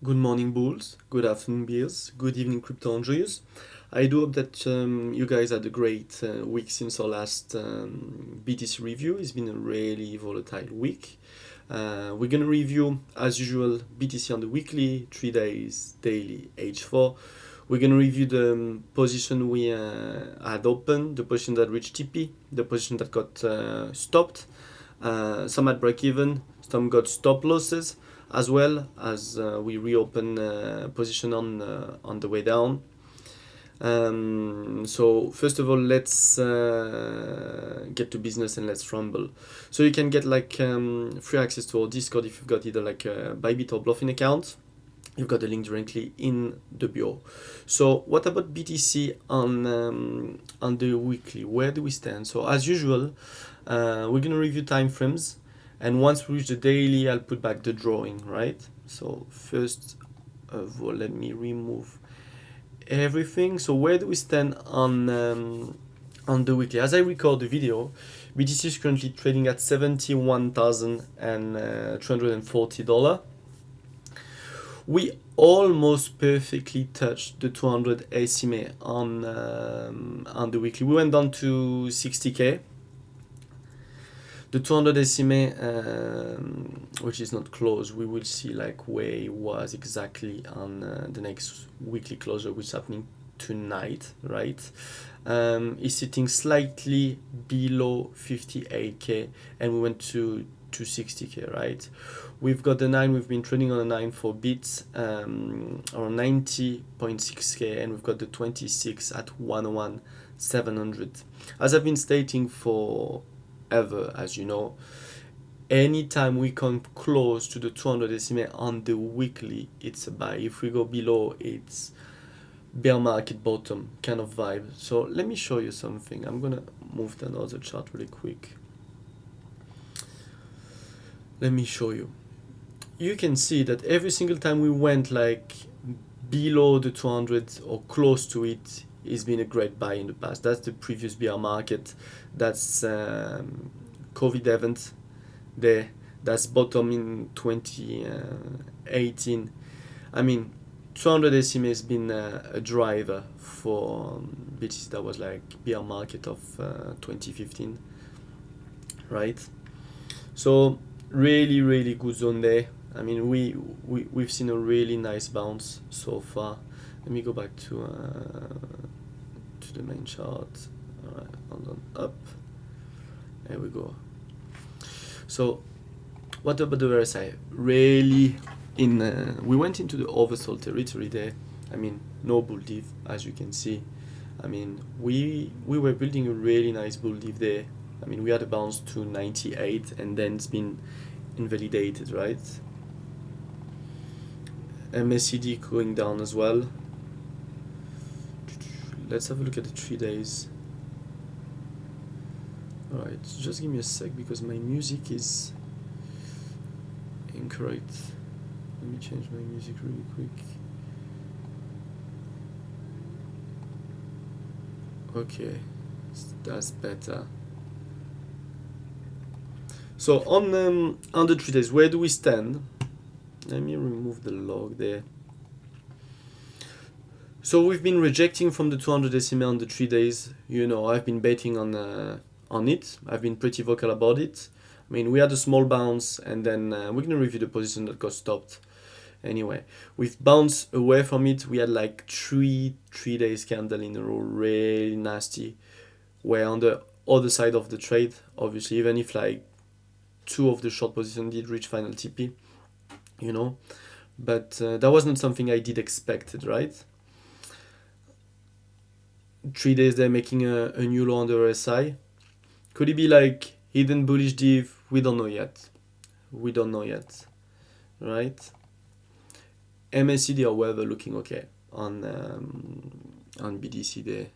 Good morning, bulls. Good afternoon, bears. Good evening, crypto enjoyers. I do hope that you guys had a great week since our last BTC review. It's been a really volatile week. We're going to review, as usual, BTC on the weekly, 3 days, daily, H4. We're going to review the position we had opened, the position that reached TP, the position that got stopped. Some had break even, some got stop losses, as well as we reopen position on the way down. So first of all, let's get to business and let's rumble. So you can get like free access to our Discord if you've got either like a Bybit or Bluffin account. You've got the link directly in the bio. So what about BTC on the weekly? Where do we stand? So as usual, we're gonna review time frames, and once we reach the daily, I'll put back the drawing, right? So first of all, let me remove everything. So where do we stand on the weekly? As I record the video, BTC is currently trading at $71,340. We almost perfectly touched the 200 SMA on the weekly. We went down to 60k. The 200 SMA, which is not closed, we will see like where it was exactly on the next weekly closure, which is happening tonight, right? Is sitting slightly below 58k, and we went to 60k, right? We've got the 9, we've been trading on a 9 for bits, around 90.6k, and we've got the 26 at 101,700. As I've been stating for ever, as you know, anytime we come close to the 200 SMA on the weekly, it's a buy. If we go below, it's bear market bottom kind of vibe. So let me show you something. I'm gonna move to another chart really quick. Let me show you. You can see that every single time we went like below the 200 or close to it, it's been a great buy in the past. That's the previous bear market. That's COVID event there. That's bottom in 2018. I mean, 200 SMA has been a driver for BTC. That was like bear market of 2015, right? So really good zone there. I mean, we've seen a really nice bounce so far. Let me go back to the main chart. All right, hold on, up. There we go. So, what about the RSI? Really, we went into the oversold territory there. I mean, no bull div, as you can see. I mean, we were building a really nice bull div there. I mean, we had a bounce to 98, and then it's been invalidated, right? MACD going down as well. Let's have a look at the 3 days. Alright, just give me a sec because my music is incorrect. Let me change my music really quick. Okay, that's better. So on the 3 days, where do we stand? Let me remove the log there. So we've been rejecting from the 200 SMA on the 3 days. You know, I've been betting on it. I've been pretty vocal about it. I mean, we had a small bounce, and then we're gonna review the position that got stopped. Anyway, we've bounced away from it. We had like three days candle in a row, really nasty. We're on the other side of the trade, obviously, even if like 2 of the short position did reach final TP, you know, but that was not something I did expected, right? 3 days there making a new low on the RSI. Could it be like hidden bullish div? We don't know yet. Right? MACD, however, looking okay on BTC there.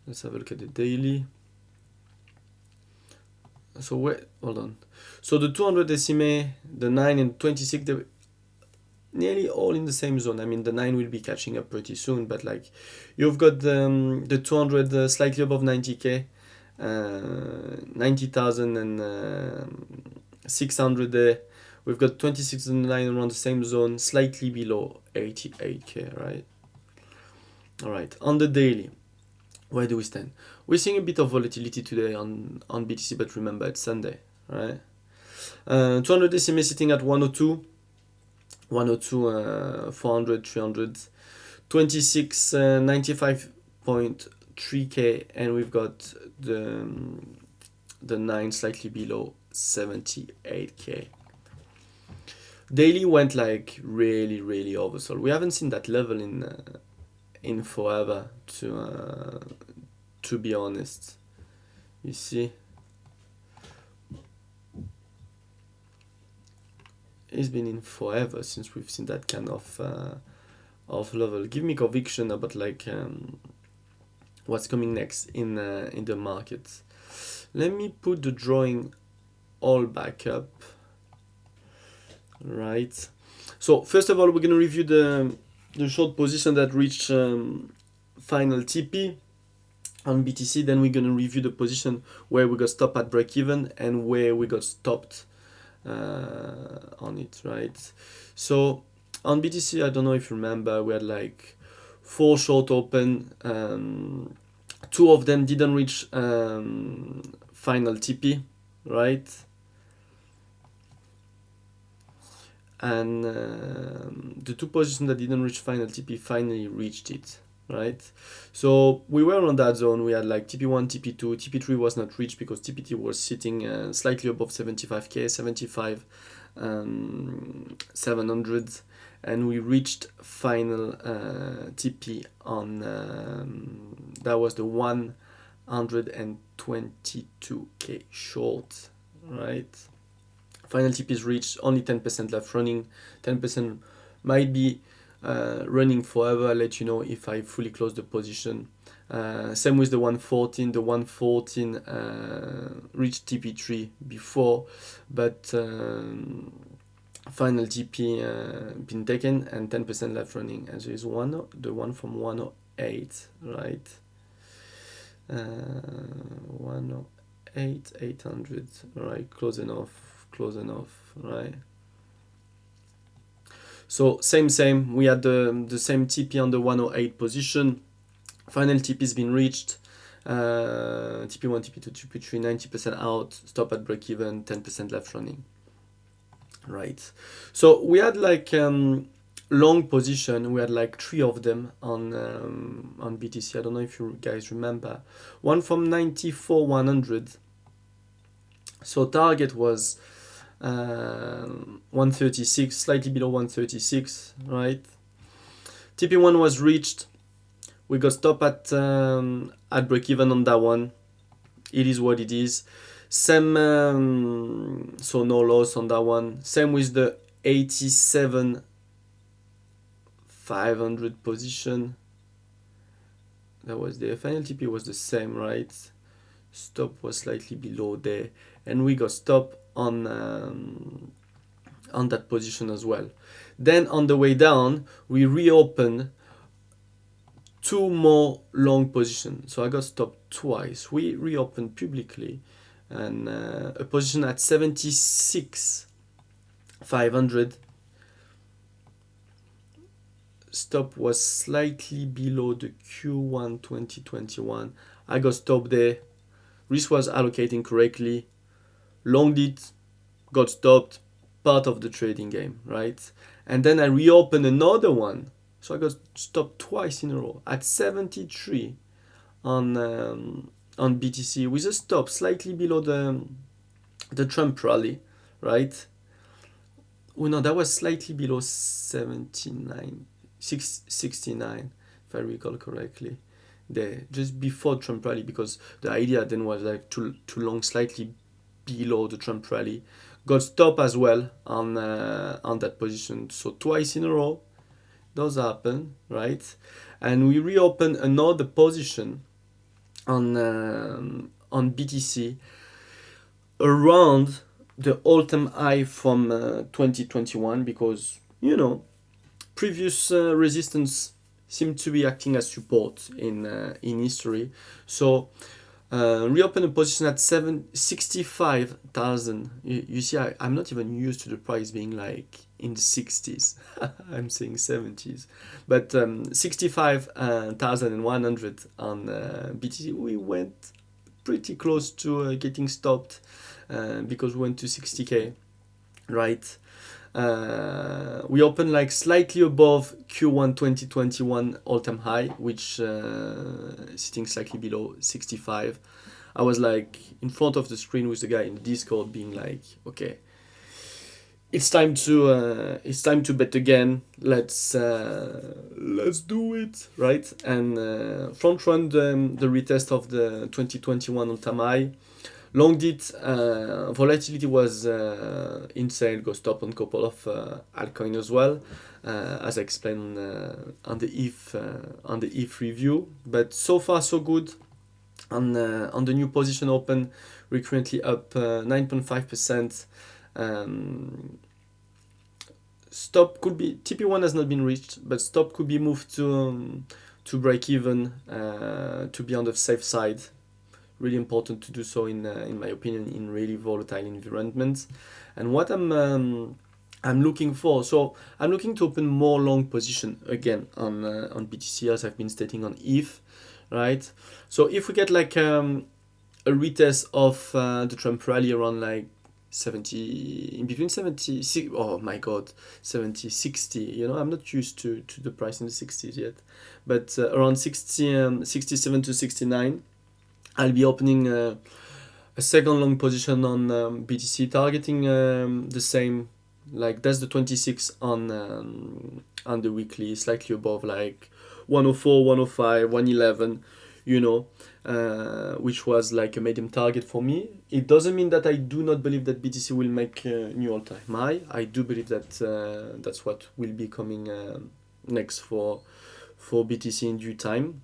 Let's have a look at the daily. So hold on. So the 200 SMA, the 9 and 26, they're nearly all in the same zone. I mean, the 9 will be catching up pretty soon, but like you've got the 200 slightly above 90k, 90,600 there. We've got 26.9 around the same zone, slightly below 88k, right? All right, on the daily, where do we stand? We're seeing a bit of volatility today on BTC, but remember it's Sunday, right? 200 SMA sitting at 102, 400, 300, 96.95.3k, and we've got the 9 slightly below 78k. Daily went like really oversold. We haven't seen that level in forever, to be honest. You see, it's been in forever since we've seen that kind of level. Give me conviction about like what's coming next in the market. Let me put the drawing all back up. Right. So first of all, we're gonna review the short position that reached final TP on BTC. Then we're gonna review the position where we got stopped at break even and where we got stopped on it, right? So on BTC, I don't know if you remember, we had like 4 short open. 2 of them didn't reach final TP, right? And the 2 positions that didn't reach final TP finally reached it, right? So we were on that zone. We had like TP1, TP2, TP3 was not reached because TP2 was sitting slightly above 75k, 700, and we reached final TP on that was the 122k short, right? Final TP is reached, only 10% left running. 10% might be running forever. I'll let you know if I fully close the position. Same with the 114. The 114 reached TP3 before, but final TP been taken and 10% left running. And there is the one from 108, right? 108, 800, right? Close enough, right? So same, we had the same TP on the 108 position. Final TP has been reached. TP1, TP2, TP3, 90% out, stop at break even, 10% left running, right? So we had like long position. We had like 3 of them on BTC. I don't know if you guys remember. One from 94, 100. So target was 136, slightly below 136, right? TP1 was reached. We got stopped at break even on that one. It is what it is. Same, so no loss on that one. Same with the 87 500 position. That was the final TP was the same, right? Stop was slightly below there, and we got stopped on that position as well. Then on the way down, we reopened 2 more long positions. So I got stopped twice. We reopened publicly, and a position at 76 500. Stop was slightly below the Q1 2021. I got stopped there. Risk was allocating correctly. Longed it, got stopped. Part of the trading game, right? And then I reopened another one. So I got stopped twice in a row at 73 on BTC with a stop slightly below the Trump rally, right? Oh no, that was slightly below 69, 69, if I recall correctly. There, just before Trump rally, because the idea then was like too long, slightly below the Trump rally. Got stopped as well on that position. So twice in a row, those happen, right? And we reopened another position on BTC around the all-time high from 2021, because previous resistance seemed to be acting as support in history. So Reopen a position at 65,000. You see, I'm not even used to the price being like in the 60s. I'm saying 70s. But 65,100 on BTC. We went pretty close to getting stopped because we went to 60K, right? We opened like slightly above Q1 2021 all-time high, which sitting slightly below 65. I was like in front of the screen with the guy in Discord, being like, "Okay, it's time to bet again. Let's do it, right?" And front run the retest of the 2021 all-time high. Long it, volatility was insane, go stop on a couple of altcoin as well, as I explained on the ETH review. But so far so good. On the new position open, we're currently up 9.5%. Stop could be TP1 has not been reached, but stop could be moved to break even to be on the safe side. Really important to do so in my opinion in really volatile environments. And what I'm looking for, so I'm looking to open more long position again on BTC, as I've been stating on ETH, right? So if we get like a retest of the Trump rally around like 70, in between 70, oh my god, 70, 60, you know, I'm not used to the price in the 60s yet, but around 60, 67 to 69, I'll be opening a second long position on BTC, targeting the same, like that's the 26 on the weekly, slightly above like 104, 105, 111, you know, which was like a medium target for me. It doesn't mean that I do not believe that BTC will make a new all-time high. I do believe that that's what will be coming next for BTC in due time.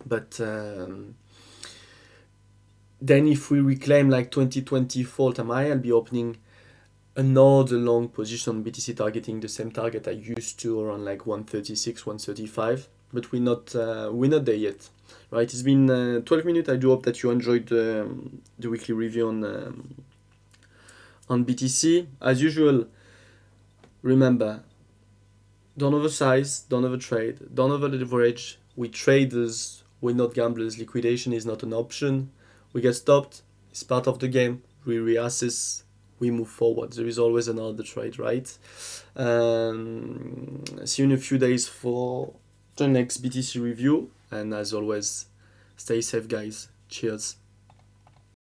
But then if we reclaim like 2024 all-time high, I'll be opening another long position on BTC, targeting the same target I used to, around like 136, 135. But we're not there yet, right? It's been 12 minutes. I do hope that you enjoyed the weekly review on BTC. As usual, remember, don't oversize, don't overtrade, don't over leverage. We traders, we're not gamblers. Liquidation is not an option. We get stopped, it's part of the game. We reassess, we move forward. There is always another trade, right? See you in a few days for the next BTC review. And as always, stay safe, guys. Cheers.